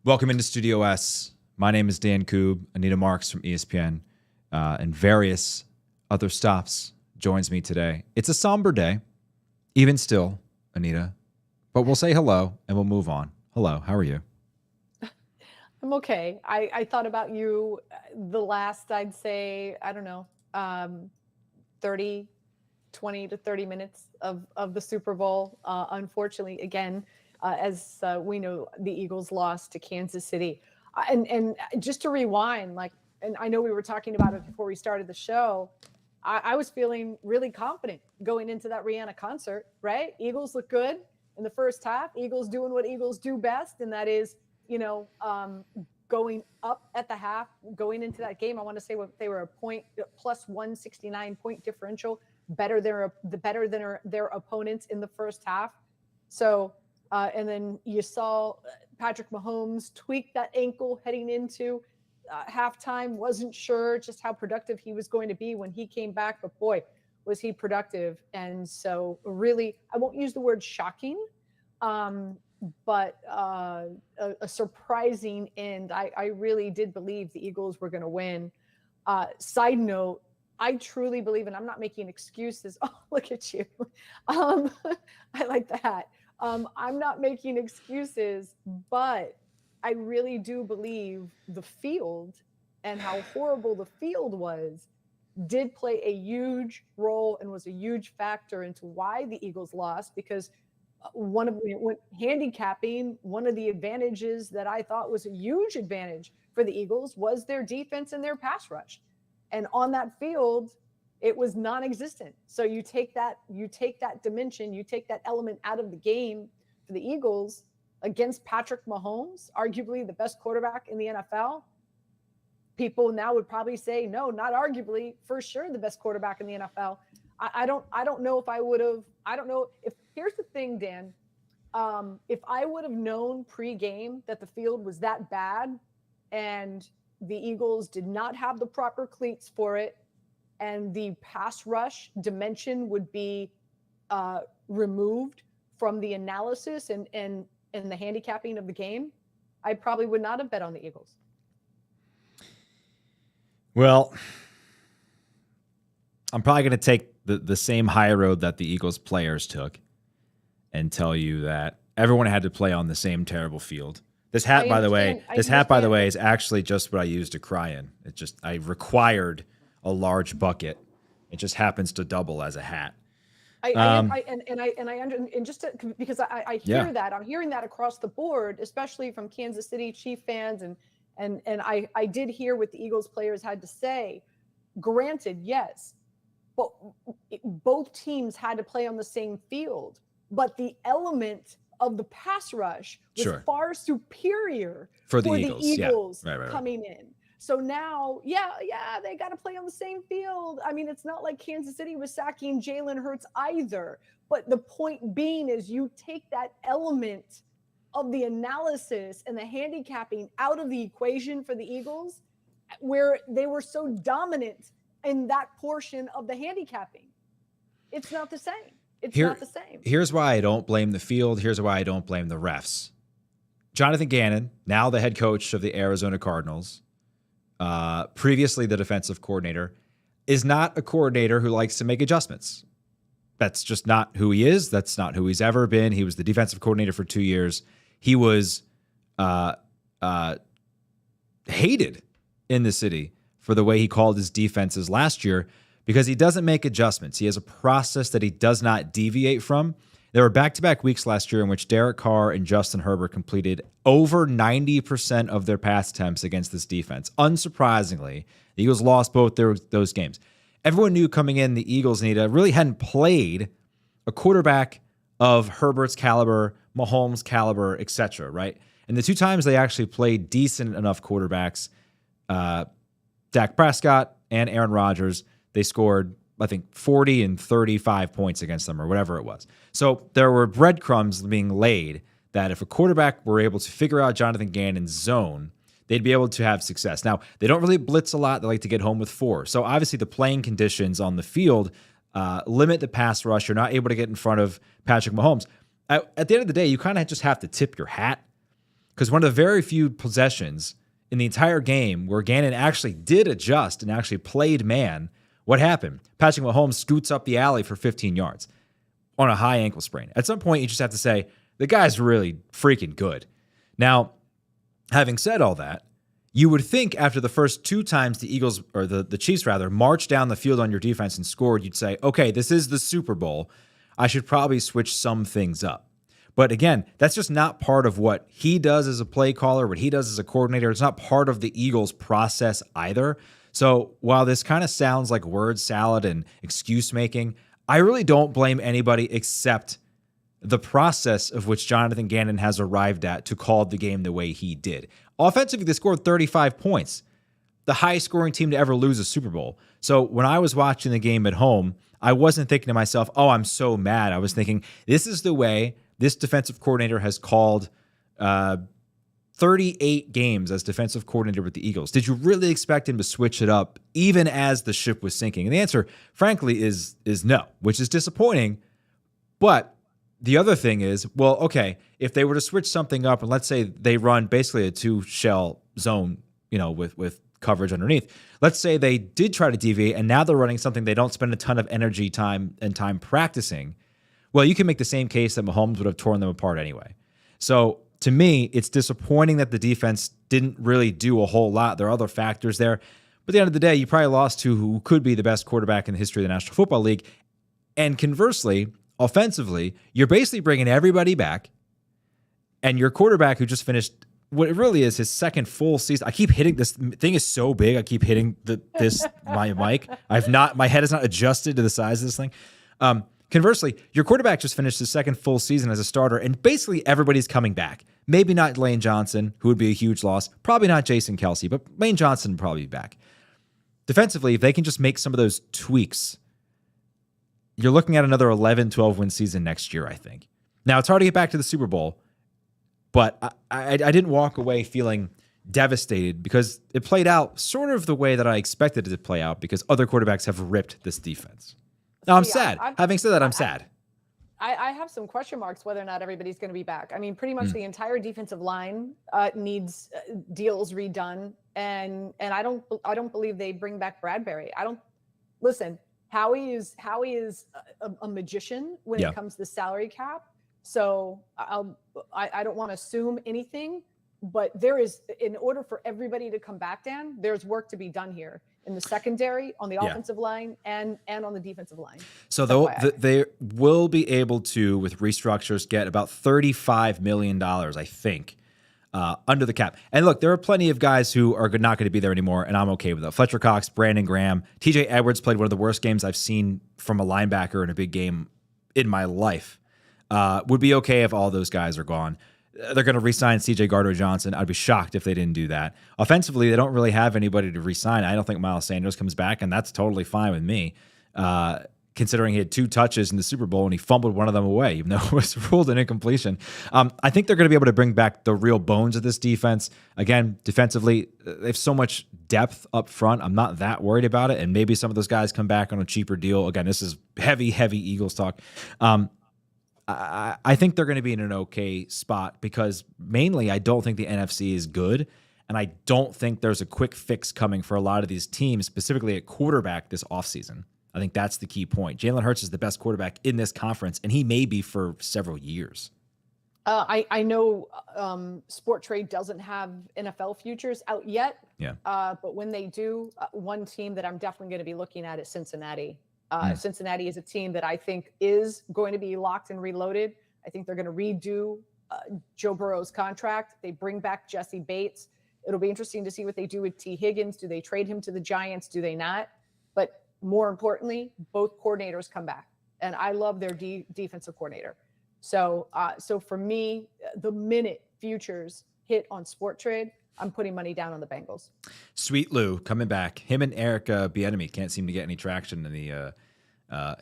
Welcome into Studio S. My name is Dan Koob. Anita Marks from ESPN and various other stops joins me today. It's a somber day, even still, Anita, but we'll say hello and we'll move on. Hello, how are you? I'm okay. I thought about you the last, I'd say, 20 to 30 minutes of the Super Bowl. Unfortunately, again, as we know, the Eagles lost to Kansas City. And just to rewind, and I know we were talking about it before we started the show, I was feeling really confident going into that Rihanna concert, right? Eagles look good in the first half. Eagles doing what Eagles do best, and that is, going up at the half, going into that game. I want to say what they were a point plus 169 point differential, better than their opponents in the first half. So, and then you saw Patrick Mahomes tweak that ankle heading into halftime. Wasn't sure just how productive he was going to be when he came back, but boy, was he productive. And so really, I won't use the word shocking, but a surprising end. I really did believe the Eagles were going to win. Side note, I truly believe, and I'm not making excuses. Oh, look at you. I like that. I'm not making excuses, but I really do believe the field and how horrible the field was did play a huge role and was a huge factor into why the Eagles lost, because handicapping, one of the advantages that I thought was a huge advantage for the Eagles was their defense and their pass rush. And on that field, it was non-existent. So you take that dimension, you take that element out of the game for the Eagles against Patrick Mahomes, arguably the best quarterback in the NFL. People now would probably say, no, not arguably, for sure the best quarterback in the NFL. I don't know if I would have. I don't know if. Here's the thing, Dan. If I would have known pre-game that the field was that bad and the Eagles did not have the proper cleats for it, and the pass rush dimension would be removed from the analysis and the handicapping of the game, I probably would not have bet on the Eagles. Well, I'm probably going to take the same high road that the Eagles players took and tell you that everyone had to play on the same terrible field. This hat, by the way, is actually just what I used to cry in. I required a large bucket. It just happens to double as a hat. Because I hear that. I'm hearing that across the board, especially from Kansas City Chief fans, and I did hear what the Eagles players had to say. Granted, yes, but both teams had to play on the same field, but the element of the pass rush was far superior for the Eagles right. Coming in. So now, they got to play on the same field. I mean, it's not like Kansas City was sacking Jalen Hurts either. But the point being is you take that element of the analysis and the handicapping out of the equation for the Eagles, where they were so dominant in that portion of the handicapping. It's not the same. Not the same. Here's why I don't blame the field. Here's why I don't blame the refs. Jonathan Gannon, now the head coach of the Arizona Cardinals, previously the defensive coordinator, is not a coordinator who likes to make adjustments. That's just not who he is. That's not who he's ever been. He was the defensive coordinator for 2 years. He was hated in the city for the way he called his defenses last year, because he doesn't make adjustments. He has a process that he does not deviate from. There were back-to-back weeks last year in which Derek Carr and Justin Herbert completed over 90% of their pass attempts against this defense. Unsurprisingly, the Eagles lost both those games. Everyone knew coming in the Eagles, Anita, really hadn't played a quarterback of Herbert's caliber, Mahomes' caliber, etc., right? And the two times they actually played decent enough quarterbacks, Dak Prescott and Aaron Rodgers, they scored, I think, 40 and 35 points against them or whatever it was. So there were breadcrumbs being laid that if a quarterback were able to figure out Jonathan Gannon's zone, they'd be able to have success. Now, they don't really blitz a lot. They like to get home with 4. So obviously the playing conditions on the field limit the pass rush. You're not able to get in front of Patrick Mahomes. At the end of the day, you kind of just have to tip your hat. because one of the very few possessions in the entire game where Gannon actually did adjust and actually played man, what happened? Patrick Mahomes scoots up the alley for 15 yards on a high ankle sprain. At some point, you just have to say, the guy's really freaking good. Now, having said all that, you would think after the first 2 times the Eagles, or the Chiefs rather, marched down the field on your defense and scored, you'd say, okay, this is the Super Bowl. I should probably switch some things up. But again, that's just not part of what he does as a play caller, what he does as a coordinator. It's not part of the Eagles' process either. So while this kind of sounds like word salad and excuse making, I really don't blame anybody except the process of which Jonathan Gannon has arrived at to call the game the way he did. Offensively, they scored 35 points, the highest scoring team to ever lose a Super Bowl. So when I was watching the game at home, I wasn't thinking to myself, oh, I'm so mad. I was thinking, this is the way this defensive coordinator has called 38 games as defensive coordinator with the Eagles. Did you really expect him to switch it up even as the ship was sinking? And the answer, frankly, is no, which is disappointing. But the other thing is, well, okay, if they were to switch something up and let's say they run basically a 2-shell zone, with coverage underneath. Let's say they did try to deviate and now they're running something they don't spend a ton of energy, time practicing. Well, you can make the same case that Mahomes would have torn them apart anyway. So to me, it's disappointing that the defense didn't really do a whole lot. There are other factors there. But at the end of the day, you probably lost to who could be the best quarterback in the history of the National Football League. And conversely, offensively, you're basically bringing everybody back. And your quarterback who just finished what it really is his second full season. I keep hitting this thing is so big. I keep hitting my mic. My head is not adjusted to the size of this thing. Conversely, your quarterback just finished his second full season as a starter, and basically everybody's coming back. Maybe not Lane Johnson, who would be a huge loss. Probably not Jason Kelsey, but Lane Johnson would probably be back. Defensively, if they can just make some of those tweaks, you're looking at another 11, 12-win season next year, I think. Now, it's hard to get back to the Super Bowl, but I didn't walk away feeling devastated because it played out sort of the way that I expected it to play out because other quarterbacks have ripped this defense. Now, I'm sad. Having said that, I'm sad. I have some question marks whether or not everybody's going to be back. I mean, pretty much the entire defensive line needs deals redone, and I don't believe they bring back Bradbury. Listen. Howie is a magician when it comes to salary cap. So I don't want to assume anything, but there is, in order for everybody to come back, Dan, there's work to be done here in the secondary, on the offensive line, and on the defensive line. So they will be able to, with restructures, get about $35 million, I think, under the cap. And look, there are plenty of guys who are not going to be there anymore, and I'm okay with that. Fletcher Cox, Brandon Graham, TJ Edwards played one of the worst games I've seen from a linebacker in a big game in my life. Would be okay if all those guys are gone. They're going to re-sign C.J. Gardner-Johnson. I'd be shocked if they didn't do that. Offensively, they don't really have anybody to re-sign. I don't think Miles Sanders comes back, and that's totally fine with me, considering he had 2 touches in the Super Bowl and he fumbled one of them away, even though it was ruled an incompletion. I think they're going to be able to bring back the real bones of this defense. Again, defensively, they have so much depth up front. I'm not that worried about it, and maybe some of those guys come back on a cheaper deal. Again, this is heavy Eagles talk. I think they're going to be in an okay spot because mainly I don't think the NFC is good, and I don't think there's a quick fix coming for a lot of these teams, specifically at quarterback this offseason. I think that's the key point. Jalen Hurts is the best quarterback in this conference, and he may be for several years. I know Sporttrade doesn't have NFL futures out yet, but when they do, one team that I'm definitely going to be looking at is Cincinnati. Cincinnati is a team that I think is going to be locked and reloaded. I think they're going to redo Joe Burrow's contract. They bring back Jesse Bates. It'll be interesting to see what they do with T. Higgins. Do they trade him to the Giants? Do they not? But more importantly, both coordinators come back. And I love their defensive coordinator. So for me, the minute futures hit on Sporttrade, I'm putting money down on the Bengals. Sweet Lou coming back. Him and Eric Bieniemy can't seem to get any traction in the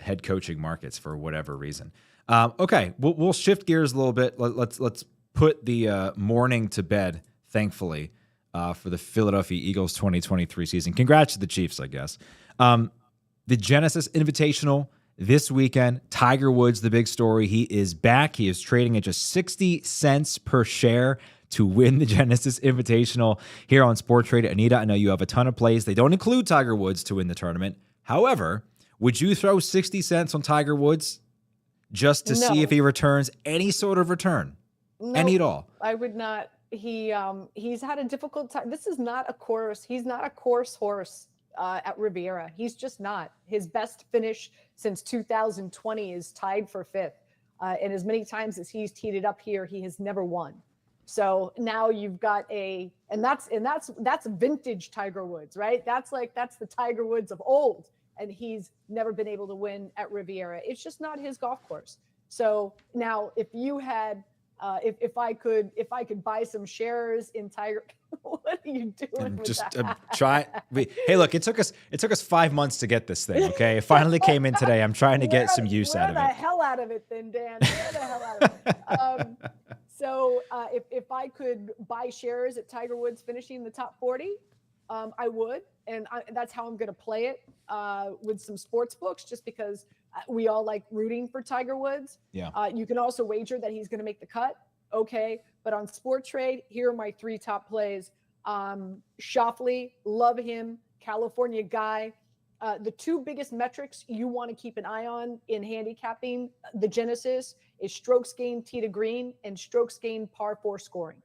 head coaching markets for whatever reason. Okay, we'll shift gears a little bit. Let's put the morning to bed, thankfully, for the Philadelphia Eagles 2023 season. Congrats to the Chiefs, I guess. The Genesis Invitational, this weekend. Tiger Woods, the big story. He is back. He is trading at just 60 cents per share to win the Genesis Invitational here on Sporttrade. Anita, I know you have a ton of plays. They don't include Tiger Woods to win the tournament. However, would you throw 60 cents on Tiger Woods just to see if he returns any sort of return? No, any at all? I would not. He's had a difficult time. This is not a course. He's not a course horse at Riviera. He's just not. His best finish since 2020 is tied for 5th. And as many times as he's teed it up here, he has never won. So now you've got that's vintage Tiger Woods, right? That's the Tiger Woods of old. And he's never been able to win at Riviera. It's just not his golf course. So now if you had, if I could buy some shares in Tiger, what are you doing with that? Try. Hey, look, it took us 5 months to get this thing. Okay, it finally came in today. I'm trying to get some use out of it. Where the hell out of it, then, Dan? Where the hell out of it? So if I could buy shares at Tiger Woods finishing the top 40, I would, and that's how I'm going to play it with some sports books, just because we all like rooting for Tiger Woods. Yeah. You can also wager that he's going to make the cut. Okay. But on Sporttrade, here are my 3 top plays. Schauffele, love him. California guy. The 2 biggest metrics you want to keep an eye on in handicapping the Genesis is strokes gained tee to green and strokes gained par 4 scoring.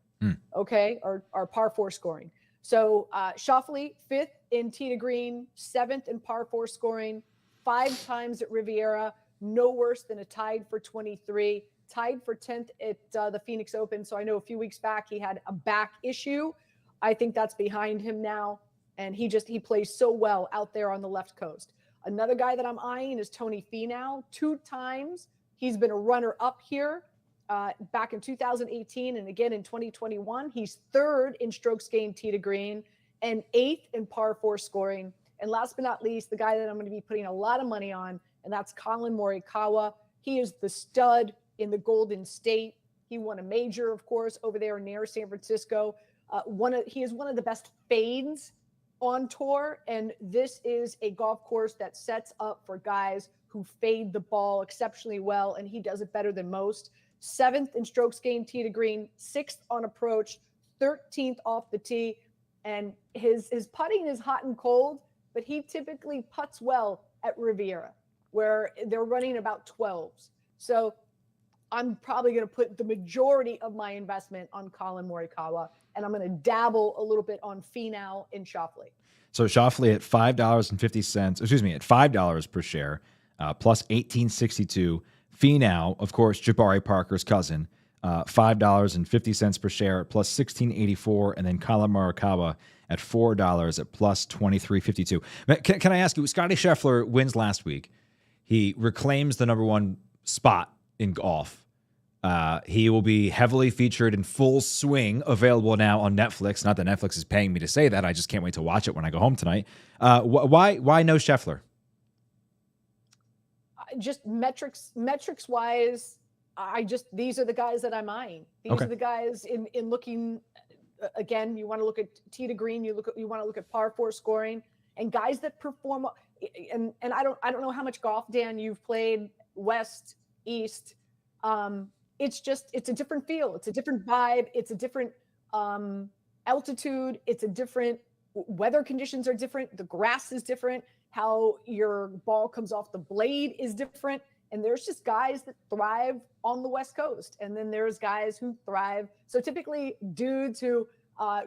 Okay. Or par 4 scoring. So Schauffele, 5th in tee to green, 7th in par 4 scoring, 5 times at Riviera, no worse than a tied for 23, tied for 10th at the Phoenix Open. So I know a few weeks back he had a back issue. I think that's behind him now. And he plays so well out there on the left coast. Another guy that I'm eyeing is Tony Finau. 2 times he's been a runner-up here. Back in 2018 and again in 2021, he's 3rd in strokes gained tee to green and 8th in par 4 scoring. And last but not least, the guy that I'm going to be putting a lot of money on, and that's Colin Morikawa. He is the stud in the Golden State. He won a major, of course, over there near San Francisco. He is one of the best fades on tour, and this is a golf course that sets up for guys who fade the ball exceptionally well, and he does it better than most. 7th in strokes gained tee to green, 6th on approach, 13th off the tee, and his putting is hot and cold, but he typically putts well at Riviera, where they're running about 12s. So I'm probably going to put the majority of my investment on Colin Morikawa, and I'm going to dabble a little bit on Finau and Schauffele. So Schauffele at $5.50, at $5 per share, plus 1862. Finau, of course, Jabari Parker's cousin, $5.50 per share, plus 1684, and then Colin Morikawa at $4 at plus 2352. Can I ask you, Scotty Scheffler wins last week. He reclaims the number 1 spot in golf. He will be heavily featured in Full Swing, available now on Netflix. Not that Netflix is paying me to say that. I just can't wait to watch it when I go home tonight. Why no Scheffler? Just metrics wise, these are the guys that I'm eyeing. These are the guys in looking. Again, you want to look at tee to green. You want to look at par 4 scoring, and guys that perform. And I don't know how much golf, Dan, you've played west, east. It's a different feel. It's a different vibe. It's a different altitude. It's a different weather conditions are different. The grass is different. How your ball comes off the blade is different. And there's just guys that thrive on the West Coast. And then there's guys who thrive. So typically dudes who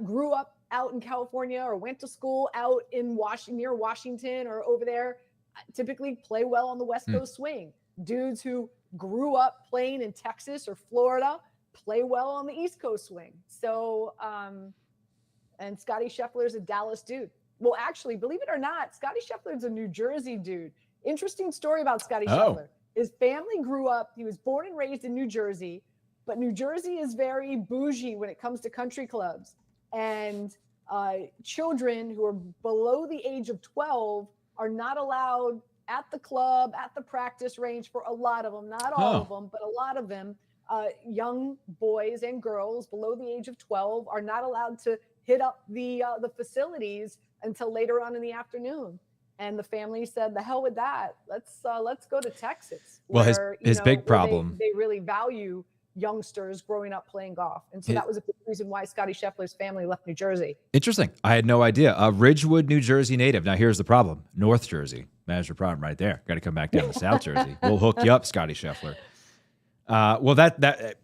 grew up out in California or went to school out in near Washington or over there typically play well on the West Coast swing. Dudes who grew up playing in Texas or Florida play well on the East Coast swing. So, and Scotty Scheffler is a Dallas dude. Well, actually, believe it or not, Scotty Scheffler is a New Jersey dude. Interesting story about Scotty Scheffler. His family grew up, he was born and raised in New Jersey, but New Jersey is very bougie when it comes to country clubs. And children who are below the age of 12 are not allowed at the club, at the practice range for a lot of them, not all of them, but a lot of them. Young boys and girls below the age of 12 are not allowed to hit up the facilities until later on in the afternoon. And the family said, "The hell with that. Let's go to Texas, Well, where his big problem. they really value youngsters growing up playing golf." And so that was a big reason why Scotty Scheffler's family left New Jersey. Interesting. I had no idea. Ridgewood, New Jersey native. Now here's the problem: North Jersey. There's your problem right there. Got to come back down to South Jersey. We'll hook you up, Scotty Scheffler. Well, that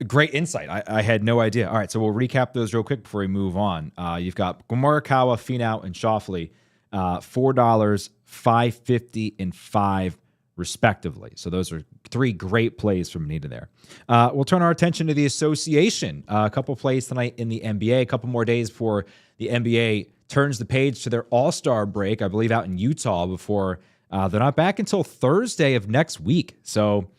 great insight. I had no idea. All right, so we'll recap those real quick before we move on. You've got Morikawa, Finau, and Schauffele, $4, $5.50, and $5 respectively. So those are three great plays from Anita there. We'll turn our attention to the association. A couple plays tonight in the NBA. A couple more days before the NBA turns the page to their All-Star break, I believe out in Utah, before they're not back until Thursday of next week. So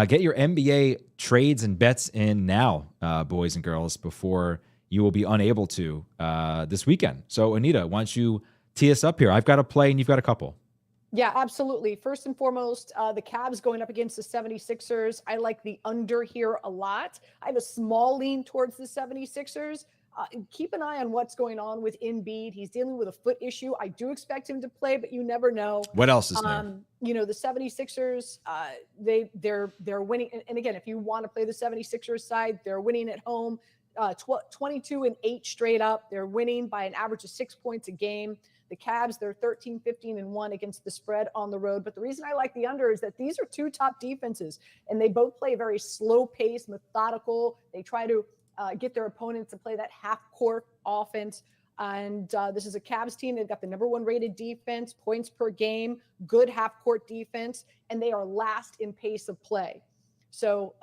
get your NBA trades and bets in now, boys and girls, before you will be unable to this weekend. So, Anita, why don't you tee us up here? I've got a play and you've got a couple. Yeah, absolutely. First and foremost, the Cavs going up against the 76ers. I like the under here a lot. I have a small lean towards the 76ers. Keep an eye on what's going on with Embiid. He's dealing with a foot issue. I do expect him to play, but you never know. What else is new? The 76ers, they're winning. And again, if you want to play the 76ers side, they're winning at home, 22-8 straight up. They're winning by an average of 6 points a game. The Cavs, they're 13-15-1 against the spread on the road. But the reason I like the under is that these are two top defenses, and they both play very slow pace, methodical. They try to get their opponents to play that half-court offense. And this is a Cavs team. They've got the number 1 rated defense, points per game, good half-court defense, and they are last in pace of play. So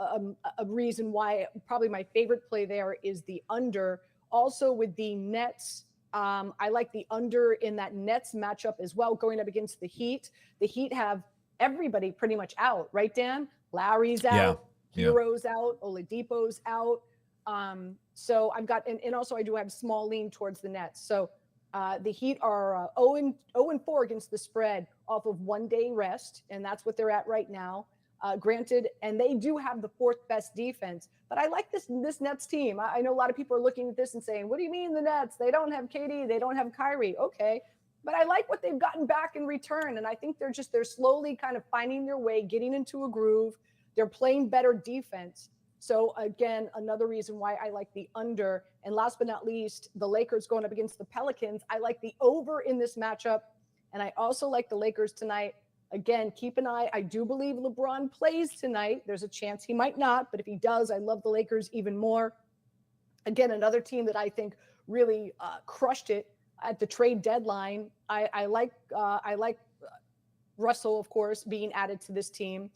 a reason why probably my favorite play there is the under. Also with the Nets, I like the under in that Nets matchup as well, going up against the Heat. The Heat have everybody pretty much out, right, Dan? Lowry's out, Hero's out, Oladipo's out. So I've got, and also I do have small lean towards the Nets. So the Heat are 0-4 against the spread off of 1 day rest, and that's what they're at right now. Granted, and they do have the 4th best defense, but I like this Nets team. I know a lot of people are looking at this and saying, what do you mean the Nets? They don't have KD, they don't have Kyrie. Okay. But I like what they've gotten back in return. And I think they're slowly kind of finding their way, getting into a groove. They're playing better defense. So again, another reason why I like the under. And last but not least, the Lakers going up against the Pelicans. I like the over in this matchup. And I also like the Lakers tonight. Again, keep an eye. I do believe LeBron plays tonight. There's a chance he might not, but if he does, I love the Lakers even more. Again, another team that I think really crushed it at the trade deadline. I like Russell, of course, being added to this team.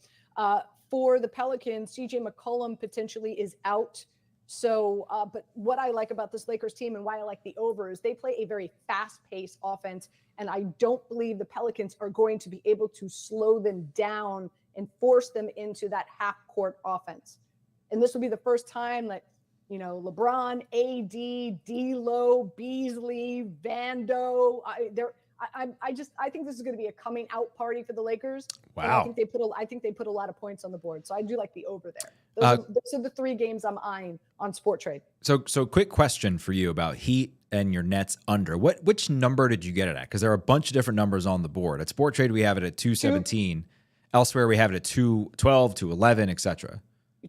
For the Pelicans, CJ McCollum potentially is out. So, but what I like about this Lakers team and why I like the over is they play a very fast-paced offense, and I don't believe the Pelicans are going to be able to slow them down and force them into that half-court offense. And this will be the first time that, LeBron, AD, D'Lo, Beasley, Vando, I think this is going to be a coming out party for the Lakers. Wow. And I think they put a lot of points on the board. So I do like the over there. Those are the 3 games I'm eyeing on Sporttrade. So quick question for you about Heat and your Nets under. Which number did you get it at? Because there are a bunch of different numbers on the board. At Sporttrade, we have it at 217. Elsewhere, we have it at 212, 211, etc.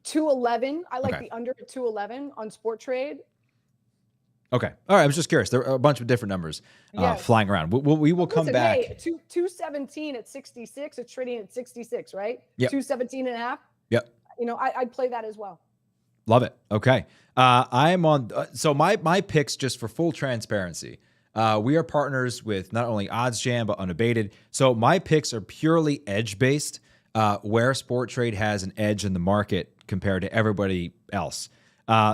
211. I like the under at 211 on Sporttrade. Okay. All right. I was just curious. There are a bunch of different numbers flying around. We will come back. Hey, 217 at 66. It's trading at 66, right? Yep. 217 and a half. Yep. I'd play that as well. Love it. Okay. I am on. So my picks, just for full transparency, we are partners with not only OddsJam, but Unabated. So my picks are purely edge-based, where Sporttrade has an edge in the market compared to everybody else.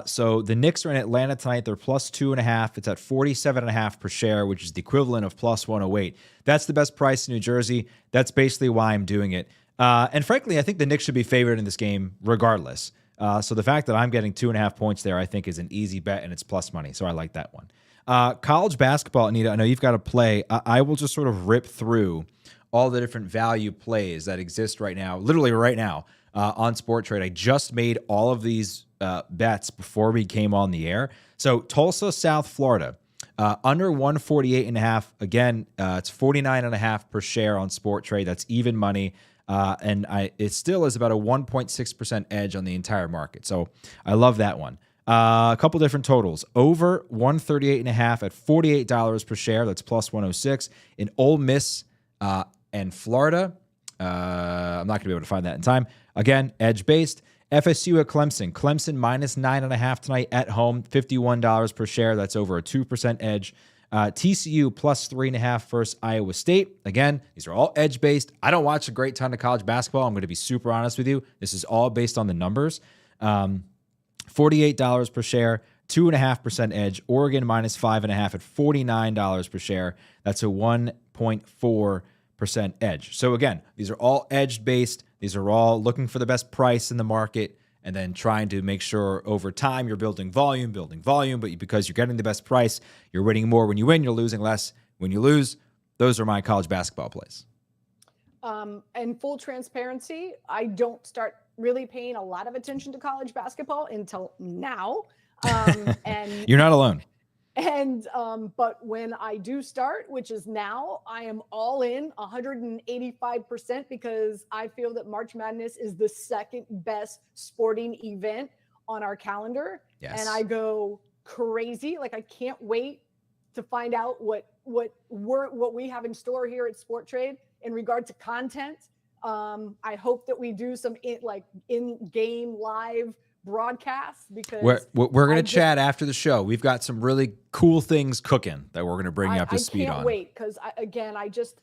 So the Knicks are in Atlanta tonight. They're plus 2.5. It's at 47.5 per share, which is the equivalent of plus 108. That's the best price in New Jersey. That's basically why I'm doing it. And frankly, I think the Knicks should be favored in this game regardless. So the fact that I'm getting 2.5 points there, I think is an easy bet, and it's plus money. So I like that one. College basketball, Anita, I know you've got to play. I will just sort of rip through all the different value plays that exist right now, literally right now, on Sporttrade. I just made all of these bets before we came on the air. So Tulsa, South Florida, Under 148.5. Again, it's 49.5 per share on Sporttrade. That's even money. And it still is about a 1.6% edge on the entire market. So I love that one. A couple different totals. Over 138.5 at $48 per share. That's plus 106. In Ole Miss and Florida. I'm not going to be able to find that in time. Again, edge-based. FSU at Clemson. Clemson minus 9.5 tonight at home. $51 per share. That's over a 2% edge. TCU plus 3.5 versus Iowa State. Again, these are all edge-based. I don't watch a great ton of college basketball. I'm going to be super honest with you. This is all based on the numbers. $48 per share, 2.5% edge. Oregon minus 5.5 at $49 per share. That's a 1.4% edge. So again, these are all edge-based. These are all looking for the best price in the market and then trying to make sure over time you're building volume, but because you're getting the best price, you're winning more when you win, you're losing less when you lose. Those are my college basketball plays. And full transparency, I don't start really paying a lot of attention to college basketball until now. And you're not alone. And but when I do start, which is now, I am all in 185% because I feel that March Madness is the second best sporting event on our calendar. Yes. And I go crazy. Like I can't wait to find out what we have in store here at Sporttrade in regard to content. I hope that we do some in-game live broadcasts because we're going to chat after the show. We've got some really cool things cooking that we're going to bring you up to speed on. I can't wait because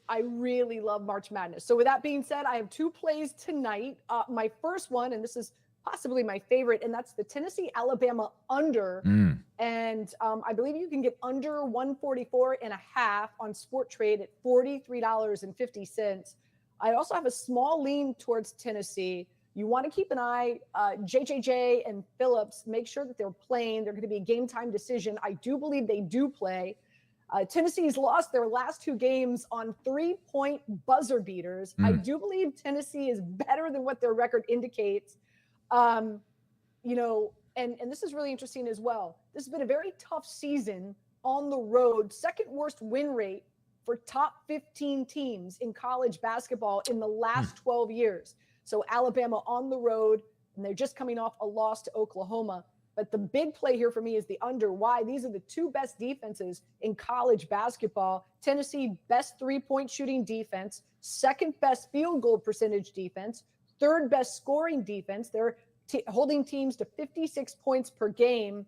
I really love March Madness. So with that being said, I have two plays tonight. My first one, and this is possibly my favorite, and that's the Tennessee-Alabama under. And I believe you can get under 144.5 on Sporttrade at $43.50. I also have a small lean towards Tennessee. You want to keep an eye, JJJ and Phillips, make sure that they're playing. They're going to be a game time decision. I do believe they do play. Tennessee's lost their last two games on 3-point buzzer beaters. I do believe Tennessee is better than what their record indicates. And this is really interesting as well. This has been a very tough season on the road, second worst win rate for top 15 teams in college basketball in the last 12 years. So Alabama on the road, and they're just coming off a loss to Oklahoma. But the big play here for me is the under. Why? These are the two best defenses in college basketball. Tennessee, best three-point shooting defense, second best field goal percentage defense, third best scoring defense. They're holding teams to 56 points per game.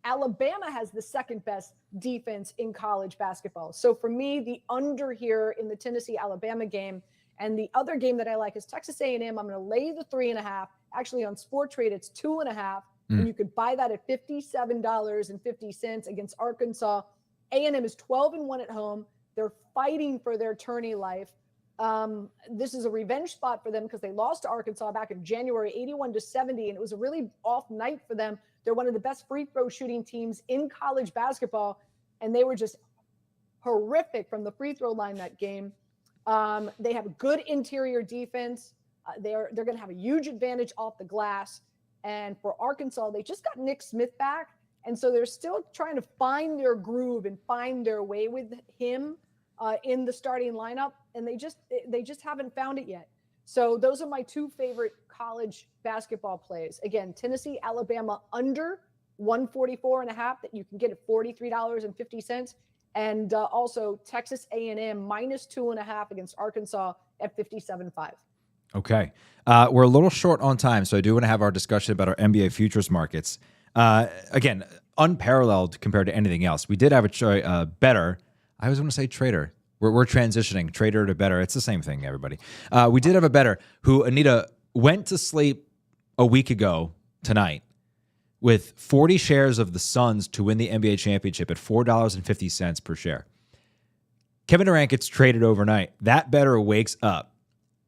Alabama has the second best defense in college basketball. So for me, the under here in the Tennessee-Alabama game. And the other game that I like is Texas A&M. I'm going to lay the 3.5. Actually, on Sporttrade, it's 2.5. And you could buy that at $57.50 against Arkansas. A&M is 12-1 at home. They're fighting for their tourney life. This is a revenge spot for them because they lost to Arkansas back in January, 81-70, and it was a really off night for them. They're one of the best free throw shooting teams in college basketball, and they were just horrific from the free throw line that game. They have good interior defense. They're going to have a huge advantage off the glass. And for Arkansas, they just got Nick Smith back. And so they're still trying to find their groove and find their way with him in the starting lineup. And they just haven't found it yet. So those are my two favorite college basketball plays. Again, Tennessee, Alabama under 144.5 that you can get at $43.50. And also Texas A&M minus 2.5 against Arkansas at 57.5. Okay. We're a little short on time, so I do want to have our discussion about our NBA futures markets. Again, unparalleled compared to anything else. We did have a better. I always want to say trader. We're transitioning trader to better. It's the same thing, everybody. We did have a better who, Anita, went to sleep a week ago tonight with 40 shares of the Suns to win the NBA championship at $4.50 per share. Kevin Durant gets traded overnight. That better wakes up.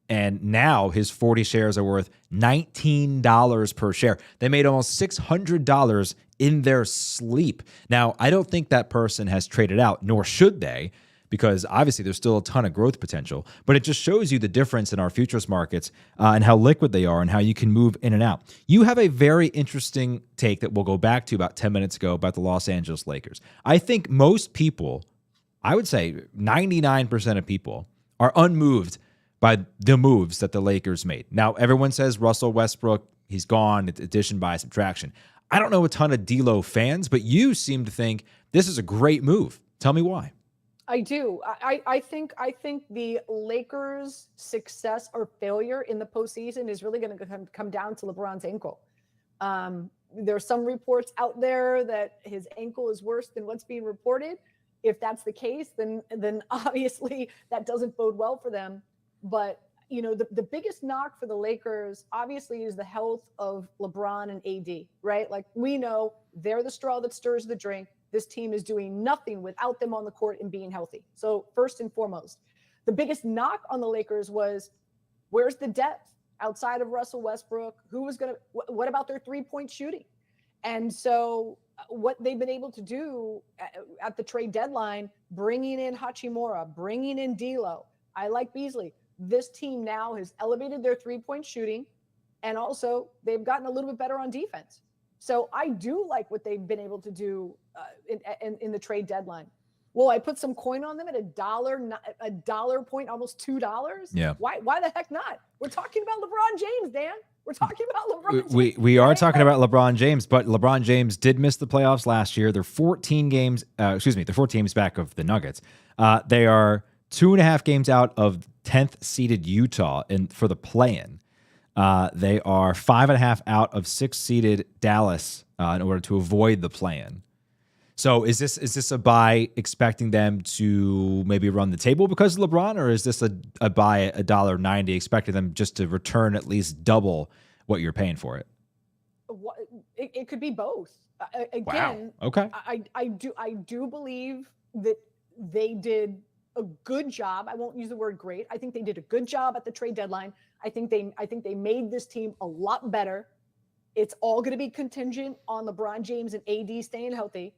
And now his 40 shares are worth $19 per share. They made almost $600 in their sleep. Now, I don't think that person has traded out, nor should they, because obviously there's still a ton of growth potential, but it just shows you the difference in our futures markets and how liquid they are and how you can move in and out. You have a very interesting take that we'll go back to about 10 minutes ago about the Los Angeles Lakers. I think most people, I would say 99% of people, are unmoved by the moves that the Lakers made. Now, everyone says Russell Westbrook, he's gone, it's addition by subtraction. I don't know a ton of D'Lo fans, but you seem to think this is a great move. Tell me why. I do. I think the Lakers' success or failure in the postseason is really going to come down to LeBron's ankle. There's some reports out there that his ankle is worse than what's being reported. If that's the case, then obviously that doesn't bode well for them. But the biggest knock for the Lakers obviously is the health of LeBron and AD, right? Like, we know they're the straw that stirs the drink. This team is doing nothing without them on the court and being healthy. So first and foremost, the biggest knock on the Lakers was, where's the depth outside of Russell Westbrook? What about their 3-point shooting? And so what they've been able to do at the trade deadline, bringing in Hachimura, bringing in D'Lo, I like Beasley. This team now has elevated their 3-point shooting, and also they've gotten a little bit better on defense. So I do like what they've been able to do in the trade deadline. Will I put some coin on them at $1 point, almost $2? Yeah. Why the heck not? We're talking about LeBron James, Dan. We're talking about LeBron James. We are talking about LeBron James, but LeBron James did miss the playoffs last year. They're 14 games, they're 4 teams back of the Nuggets. They are 2.5 games out of 10th seeded Utah for the play-in. They are 5.5 out of 6th seeded Dallas in order to avoid the play-in. So is this a buy expecting them to maybe run the table because of LeBron, or is this a buy at $1.90 expecting them just to return at least double what you're paying for it? It could be both. Again, wow. Okay. I do believe that they did a good job. I won't use the word great. I think they did a good job at the trade deadline. I think they made this team a lot better. It's all going to be contingent on LeBron James and AD staying healthy.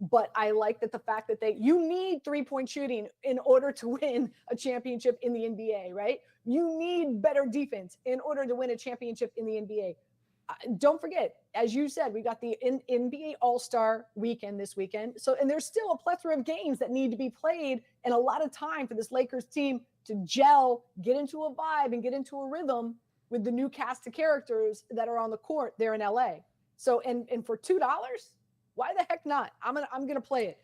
But I like that the fact that you need 3-point shooting in order to win a championship in the NBA, right? You need better defense in order to win a championship in the NBA. Don't forget, as you said, we got the NBA All-Star weekend this weekend. And there's still a plethora of games that need to be played and a lot of time for this Lakers team to gel, get into a vibe, and get into a rhythm with the new cast of characters that are on the court there in LA. So, and for $2, why the heck not? I'm gonna play it.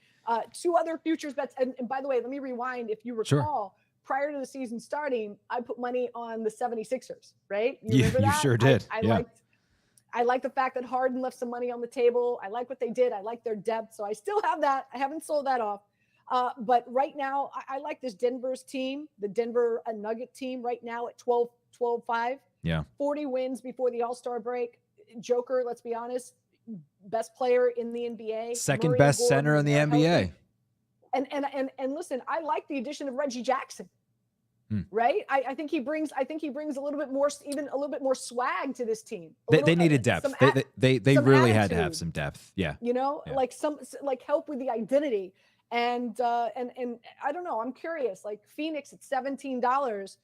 2 other futures bets. And by the way, let me rewind. If you recall, sure. Prior to the season starting, I put money on the 76ers, right? You remember that? You sure did. I like the fact that Harden left some money on the table. I like what they did. I like their depth. So I still have that. I haven't sold that off. But right now, I like this Denver's team, the Denver Nugget team right now at 12-5. Yeah. 40 wins before the All-Star break. Joker, let's be honest, best player in the NBA. Second best center in the NBA. And listen, I like the addition of Reggie Jackson. Right? I think he brings a little bit more, even a little bit more swag to this team. They needed depth. They really had to have some depth. Yeah. Like help with the identity. And I don't know. I'm curious. Like Phoenix at $17.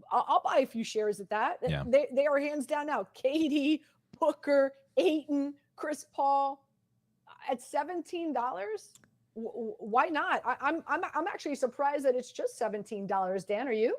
I'll buy a few shares at that. Yeah. They are hands down now. KD, Booker, Ayton, Chris Paul at $17. Why not? I'm actually surprised that it's just $17. Dan, are you?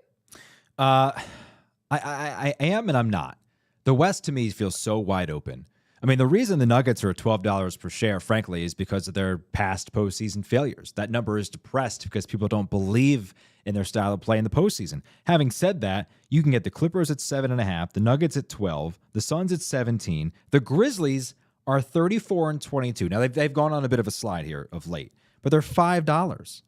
I am, and I'm not. The West to me feels so wide open. I mean, the reason the Nuggets are $12 per share, frankly, is because of their past postseason failures. That number is depressed because people don't believe in their style of play in the postseason. Having said that, you can get the Clippers at 7.5, the Nuggets at 12, the Suns at 17. The Grizzlies are 34-22. Now they've gone on a bit of a slide here of late, but they're $5.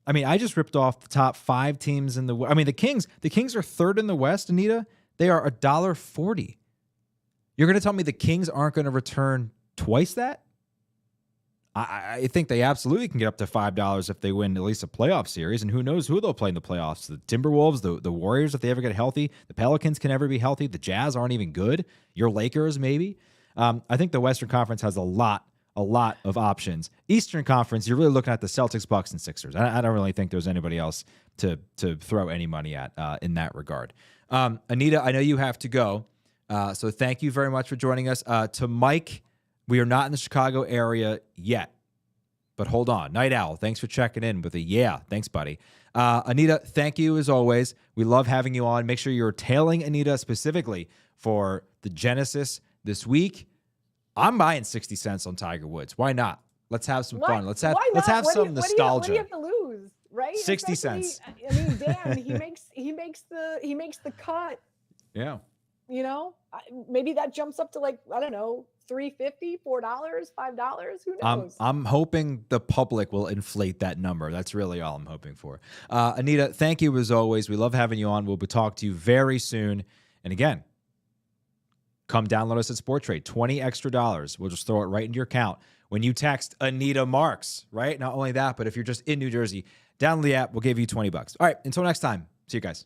I mean, I just ripped off the top 5 teams in the. I mean, the Kings are third in the West. Anita, they are $1.40. You're going to tell me the Kings aren't going to return twice that? I think they absolutely can get up to $5 if they win at least a playoff series, and who knows who they'll play in the playoffs. The Timberwolves, the Warriors, if they ever get healthy. The Pelicans can never be healthy. The Jazz aren't even good. Your Lakers, maybe. I think the Western Conference has a lot a lot of options. Eastern Conference, you're really looking at the Celtics, Bucks, and Sixers. I don't really think there's anybody else to throw any money at in that regard. Anita, I know you have to go, so thank you very much for joining us. To Mike, we are not in the Chicago area yet, but hold on. Night Owl, thanks for checking in with a yeah. Thanks, buddy. Anita, thank you as always. We love having you on. Make sure you're tailing Anita specifically for the Genesis this week. I'm buying 60 cents on Tiger Woods. Why not? Let's have some fun. Let's have some nostalgia. What do you have to lose, right? 60 cents. I mean, Dan, he makes the cut. Yeah. You know, maybe that jumps up to like, I don't know, $3.50, $4, $5. Who knows? I'm hoping the public will inflate that number. That's really all I'm hoping for. Anita, thank you as always. We love having you on. We'll be talking to you very soon. And again, come download us at Sporttrade. $20 extra. We'll just throw it right into your account when you text Anita Marks, right? Not only that, but if you're just in New Jersey, download the app. We'll give you $20. All right. Until next time. See you guys.